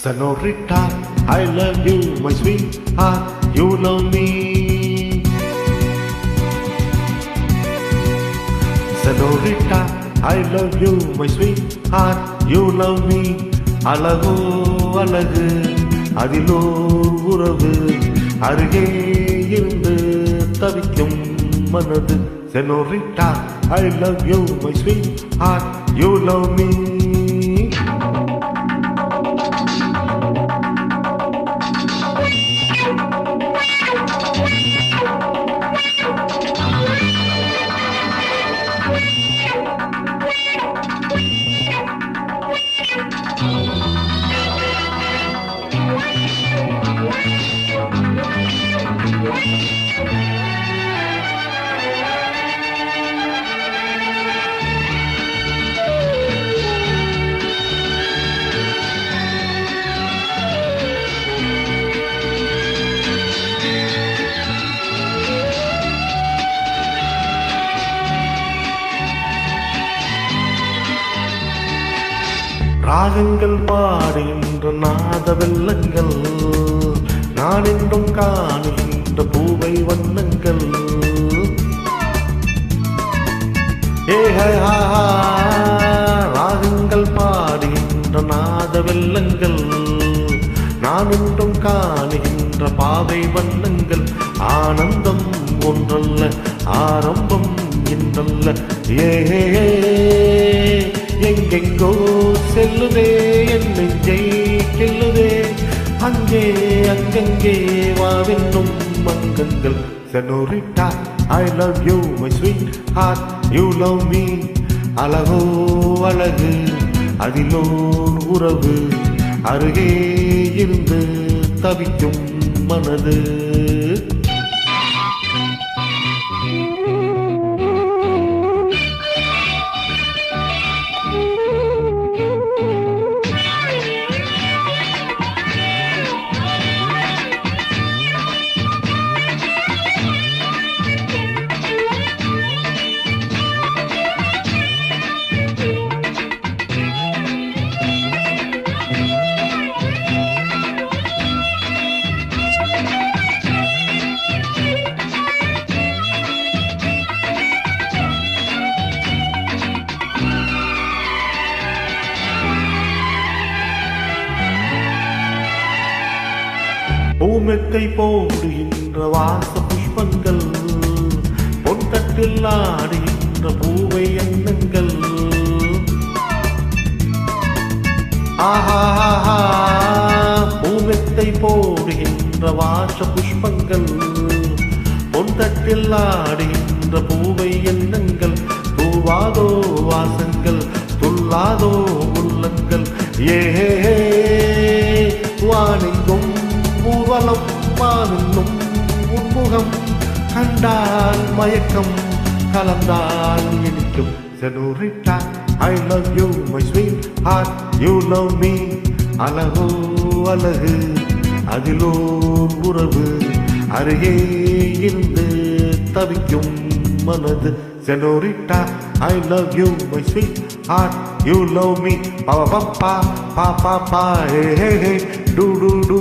Senorita, I love you, my sweetheart, you love me. Senorita, I love you, my sweetheart, you love me. அழகோ அழகு அதிலோ உறவு அருகே இருந்து தவிக்கும் மனது. Senorita, I love you, my sweetheart, you love me. ராகங்கள் பாடுகின்ற நாத வெள்ளங்கள் நான் என்றும் காணுகின்ற பூவை வண்ணங்கள். ராகங்கள் பாடுகின்ற நாத வெள்ளங்கள் நான் என்றும் காணுகின்ற பாவை வண்ணங்கள். ஆனந்தம் ஒன்றல்ல ஆரம்பம் என்றல்ல எங்கெங்கோ செல்லுதே என் நெஞ்சை கில்லுதே அங்கே அங்கங்கே வாவென்னும் மங்கங்கள். Senorita, I love you, my sweetheart, you love me. அழகோ அழகு அதிலோ உறவு அருகே இருந்து தவிக்கும் மனது. பூமெத்தை போடுகின்ற வாச புஷ்பங்கள் பொன்தட்டில் ஆடுகின்ற பூவை எண்ணங்கள். ஆஹா பூமெத்தை போடுகின்ற வாச புஷ்பங்கள் பொன்தட்டில் ஆடுகின்ற பூவை எண்ணங்கள். தூவாதோ வாசங்கள் துள்ளாதோ உள்ளங்கள். வானெங்கும் ஊர்வலம் வானும் உன்முகம் கண்டால் மயக்கம் கலந்தால் இனிக்கும். Senorita, I love you, my sweetheart, you love me. அழகோ அழகு அதிலோ உறவு அருகே இருந்து தவிக்கும் மனது. Senorita, I love you, my sweetheart, you love me. Pa pa pa pa pa pa, hey hey hey, do do do.